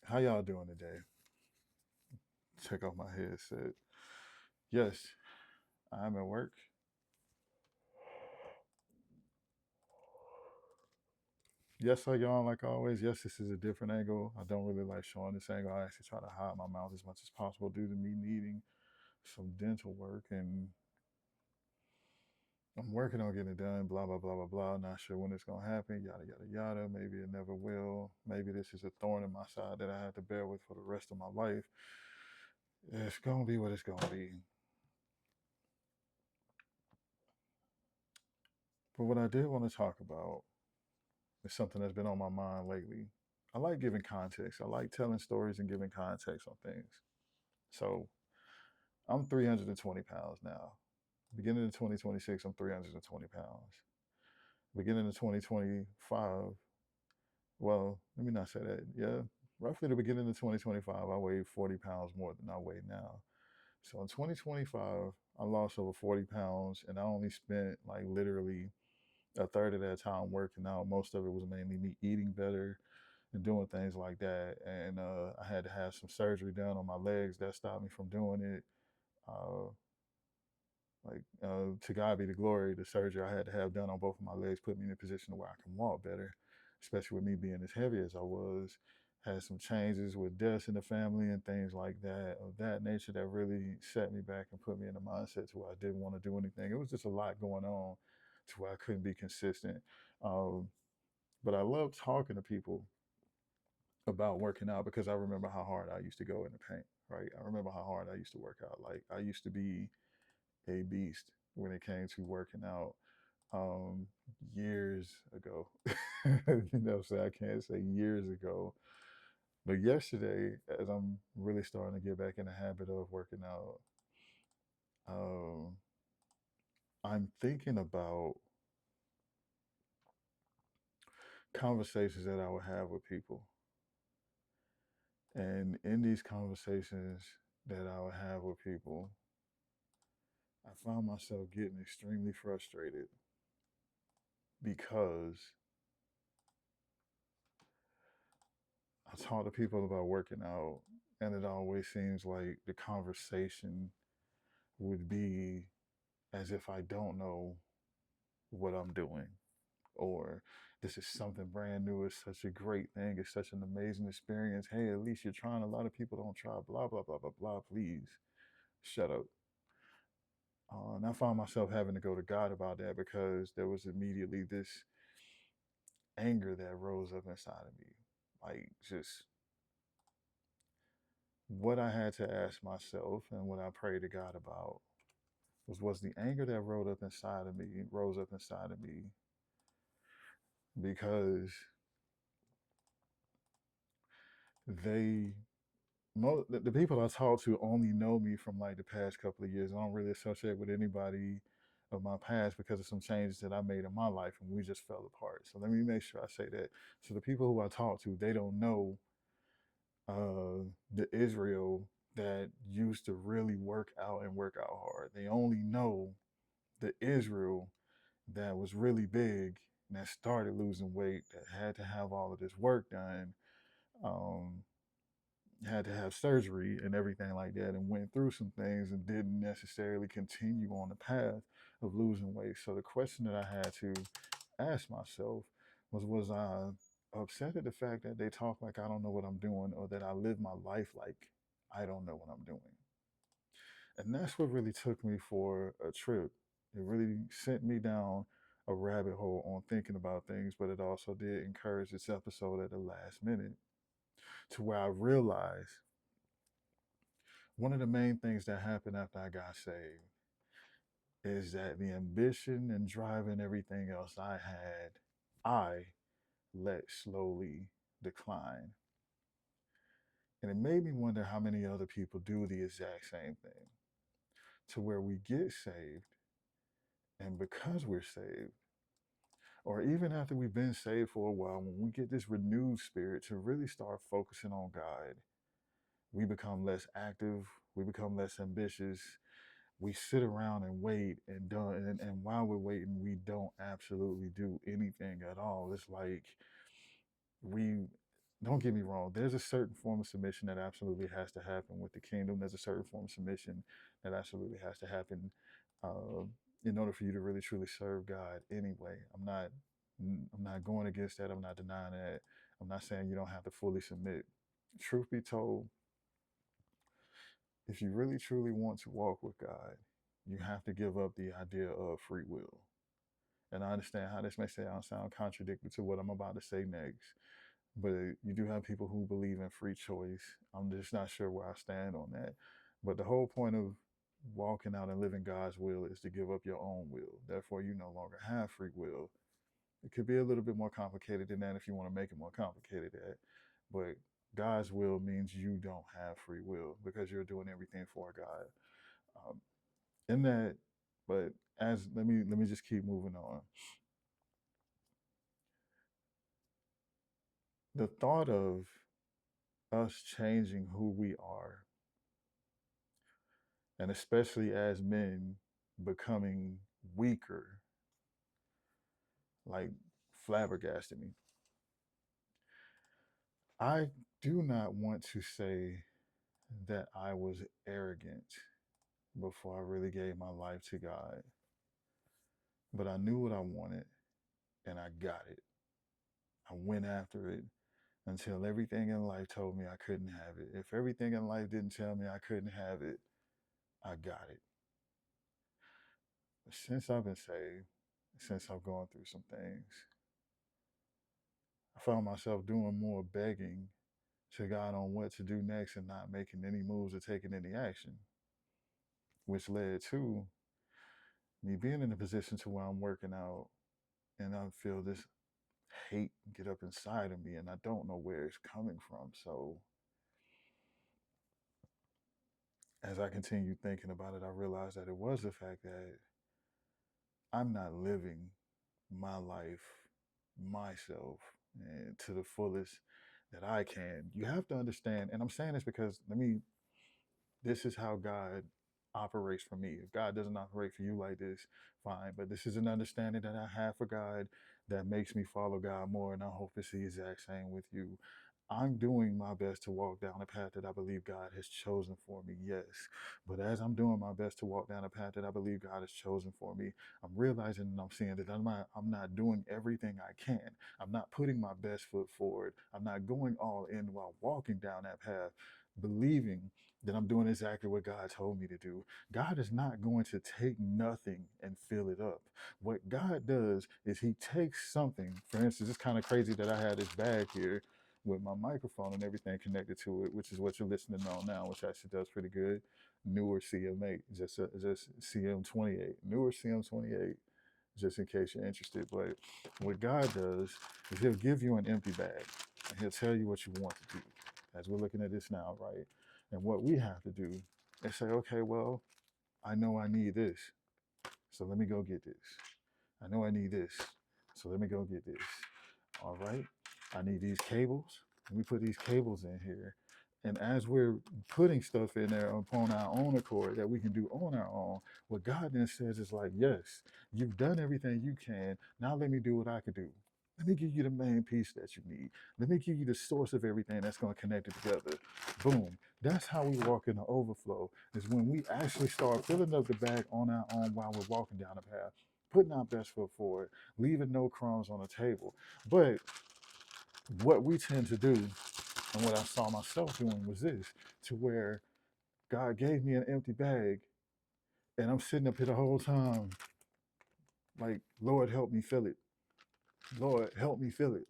How y'all doing today? Check out my headset. Yes, I'm at work. Yes, I yawn like always. Yes, this is a different angle. I don't really like showing this angle. I actually try to hide my mouth as much as possible due to me needing some dental work, and I'm working on getting it done. Blah blah blah blah blah. Not sure when it's gonna happen. Yada yada yada. Maybe it never will. Maybe this is a thorn in my side that I have to bear with for the rest of my life. It's gonna be what it's gonna be. But what I did want to talk about is something that's been on my mind lately. I like giving context. I like telling stories and giving context on things. So I'm 320 pounds now. Beginning of 2026, I'm 320 pounds. Beginning of 2025, well, let me not say that. Yeah, roughly the beginning of 2025, I weighed 40 pounds more than I weigh now. So in 2025, I lost over 40 pounds, and I only spent like literally a third of that time working out. Most of it was mainly me eating better and doing things like that. And I had to have some surgery done on my legs that stopped me from doing it. Uh, to God be the glory. The surgery I had to have done on both of my legs put me in a position where I can walk better, especially with me being as heavy as I was. Had some changes with deaths in the family and things like that of that nature that really set me back and put me in a mindset to where I didn't want to do anything. It was just a lot going on to where I couldn't be consistent. Um, but I love talking to people about working out because I remember how hard I used to go in the paint, right? I remember how hard I used to work out. Like I used to be a beast when it came to working out um years ago. So I can't say years ago. But yesterday, as I'm really starting to get back in the habit of working out, um, I'm thinking about conversations that I would have with people. And in these conversations that I would have with people, I found myself getting extremely frustrated because I talk to people about working out, and it always seems like the conversation would be as if I don't know what I'm doing, or this is something brand new. It's such a great thing. It's such an amazing experience. Hey, at least you're trying. A lot of people don't try. Blah blah blah blah blah. Please shut up. And I found myself having to go to God about that because there was immediately this anger that rose up inside of me. Like, just what I had to ask myself and what I prayed to God about was the anger that rose up inside of me because they the people I talk to only know me from like the past couple of years. I don't really associate with anybody of my past because of some changes that I made in my life and we just fell apart. So let me make sure I say that. So the people who I talk to, they don't know the Israel that used to really work out and work out hard. They only know the Israel that was really big and that started losing weight, that had to have all of this work done, um, had to have surgery and everything like that, and went through some things and didn't necessarily continue on the path of losing weight. So the question that I had to ask myself was I upset at the fact that they talk like I don't know what I'm doing or that I live my life like I don't know what I'm doing? And that's what really took me for a trip. It really sent me down a rabbit hole on thinking about things, but it also did encourage this episode at the last minute to where I realized one of the main things that happened after I got saved is that the ambition and drive and everything else I let slowly decline. And it made me wonder how many other people do the exact same thing to where we get saved, and because we're saved, or even after we've been saved for a while, when we get this renewed spirit to really start focusing on God, we become less active, we become less ambitious. We sit around and wait and don't, and while we're waiting, we don't absolutely do anything at all. It's like we don't get me wrong, there's a certain form of submission that absolutely has to happen with the kingdom. There's a certain form of submission that absolutely has to happen uh, in order for you to really truly serve God anyway. I'm not going against that. I'm not denying that. I'm not saying you don't have to fully submit. Truth be told, if you really truly want to walk with God, you have to give up the idea of free will. And I understand how this may sound contradictory to what I'm about to say next, but you do have people who believe in free choice. I'm just not sure where I stand on that. But the whole point of walking out and living God's will is to give up your own will. Therefore, you no longer have free will. It could be a little bit more complicated than that if you want to make it more complicated. But God's will means you don't have free will because you're doing everything for God. Um, in that, but as let me just keep moving on. The thought of us changing who we are, and especially as men becoming weaker, like flabbergasted me. I do not want to say that I was arrogant before I really gave my life to God, but I knew what I wanted and I got it. I went after it until everything in life told me I couldn't have it. If everything in life didn't tell me I couldn't have it, I got it. But since I've been saved, since I've gone through some things, I found myself doing more begging to God on what to do next and not making any moves or taking any action, which led to me being in a position to where I'm working out and I feel this hate get up inside of me and I don't know where it's coming from. So as I continued thinking about it, I realized that it was the fact that I'm not living my life myself and to the fullest that I can. You have to understand, and I'm saying this because this is how God operates for me. If God doesn't operate for you like this, fine. But this is an understanding that I have for God that makes me follow God more. And I hope it's the exact same with you. I'm doing my best to walk down the path that I believe God has chosen for me, yes. But as I'm doing my best to walk down the path that I believe God has chosen for me, I'm realizing and I'm seeing that I'm not doing everything I can. I'm not putting my best foot forward. I'm not going all in while walking down that path, believing that I'm doing exactly what God told me to do. God is not going to take nothing and fill it up. What God does is He takes something. For instance, it's kind of crazy that I had this bag here with my microphone and everything connected to it, which is what you're listening on now, which actually does pretty good. Newer CM8, just CM28, newer CM28, just in case you're interested. But what God does is He'll give you an empty bag and He'll tell you what you want to do. As we're looking at this now, right? And what we have to do is say, okay, well, I know I need this, so let me go get this. I know I need this, so let me go get this. All right, I need these cables. Let me put these cables in here. And as we're putting stuff in there upon our own accord that we can do on our own, what God then says is like, yes, you've done everything you can. Now let me do what I could do. Let me give you the main piece that you need. Let me give you the source of everything that's going to connect it together. Boom. That's how we walk in the overflow, is when we actually start filling up the bag on our own while we're walking down the path, putting our best foot forward, leaving no crumbs on the table. But what we tend to do, and what I saw myself doing, was this, to where God gave me an empty bag, and I'm sitting up here the whole time, like, Lord, help me fill it. Lord, help me fill it.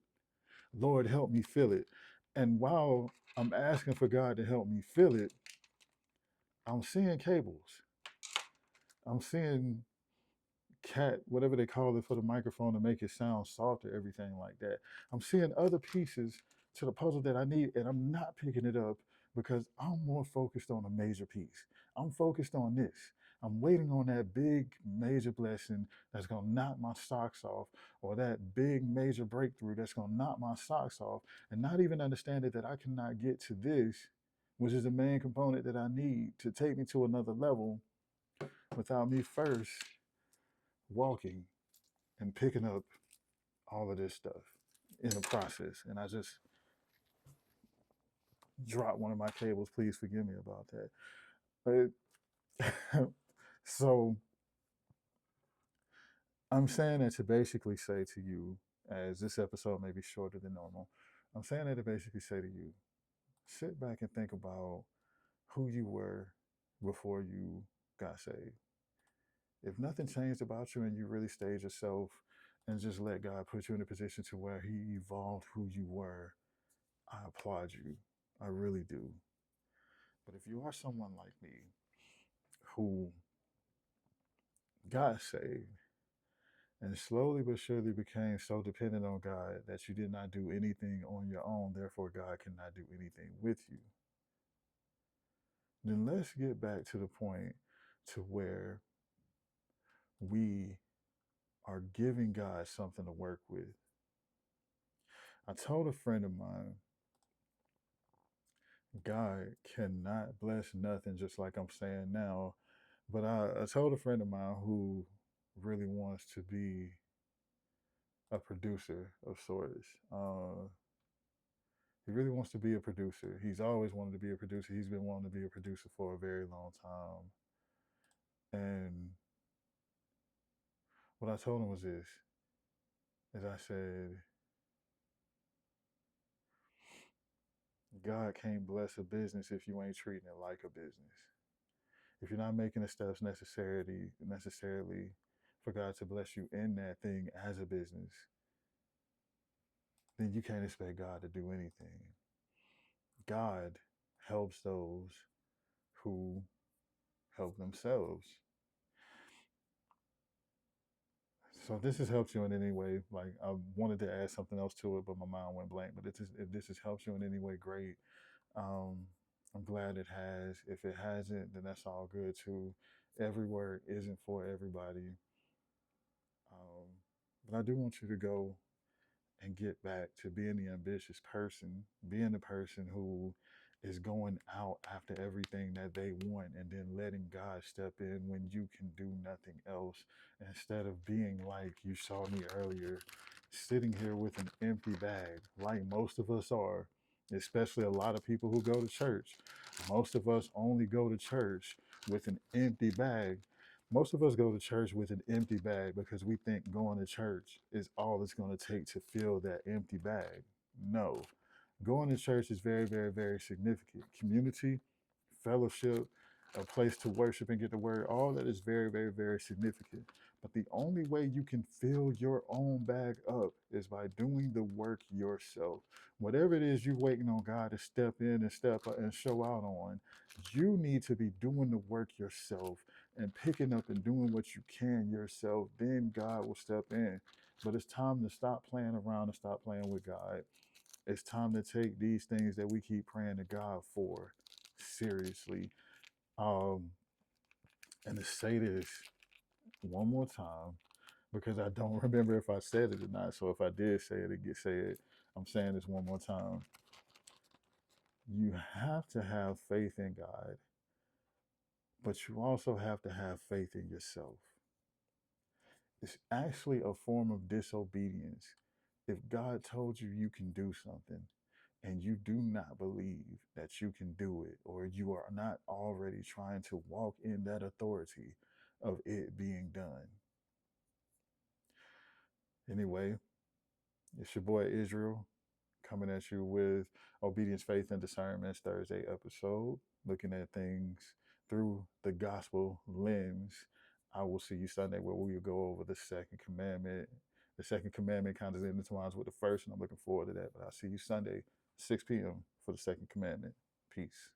Lord, help me fill it. And while I'm asking for God to help me fill it, I'm seeing cables. I'm seeing cat, whatever they call it for the microphone to make it sound softer, everything like that. I'm seeing other pieces to the puzzle that I need, and I'm not picking it up because I'm more focused on a major piece. I'm focused on this. I'm waiting on that big major blessing that's gonna knock my socks off, or that big major breakthrough that's gonna knock my socks off, and not even understanding that I cannot get to this, which is the main component that I need to take me to another level without me first walking and picking up all of this stuff in the process. And I just drop one of my cables. Please forgive me about that. But so I'm saying that to basically say to you, as this episode may be shorter than normal, I'm saying that to basically say to you, sit back and think about who you were before you got saved. If nothing changed about you and you really stayed yourself and just let God put you in a position to where He evolved who you were, I applaud you. I really do. But if you are someone like me who got saved and slowly but surely became so dependent on God that you did not do anything on your own, therefore God cannot do anything with you, then let's get back to the point to where we are giving God something to work with. I told a friend of mine, God cannot bless nothing, just like I'm saying now. But I told a friend of mine who really wants to be a producer of sorts. He really wants to be a producer. He's always wanted to be a producer. He's been wanting to be a producer for a very long time. And what I told him was this, is I said, God can't bless a business if you ain't treating it like a business. If you're not making the steps necessarily for God to bless you in that thing as a business, then you can't expect God to do anything. God helps those who help themselves. So if this has helped you in any way, like I wanted to add something else to it, but my mind went blank. But if this has helped you in any way, great. Um, I'm glad it has. If it hasn't, then that's all good too. Every word isn't for everybody. Um, but I do want you to go and get back to being the ambitious person, being the person who is going out after everything that they want and then letting God step in when you can do nothing else. Instead of being like you saw me earlier, sitting here with an empty bag, like most of us are, especially a lot of people who go to church. Most of us only go to church with an empty bag. Most of us go to church with an empty bag because we think going to church is all it's going to take to fill that empty bag. No. Going to church is very, very, very significant. Community, fellowship, a place to worship and get the word, all that is very, very, very significant. But the only way you can fill your own bag up is by doing the work yourself. Whatever it is you're waiting on God to step in and step up and show out on, you need to be doing the work yourself and picking up and doing what you can yourself. Then God will step in. But it's time to stop playing around and stop playing with God. It's time to take these things that we keep praying to God for seriously. Um, and to say this one more time, because I don't remember if I said it or not. So if I did say it, say it. I'm saying this one more time. You have to have faith in God, but you also have to have faith in yourself. It's actually a form of disobedience. If God told you you can do something and you do not believe that you can do it, or you are not already trying to walk in that authority of it being done. Anyway, it's your boy Israel coming at you with Obedience, Faith, and Discernment's Thursday episode, looking at things through the gospel lens. I will see you Sunday where we will go over the second commandment. The second commandment kind of intertwines with the first, and I'm looking forward to that. But I'll see you Sunday, 6 p.m. for the second commandment. Peace.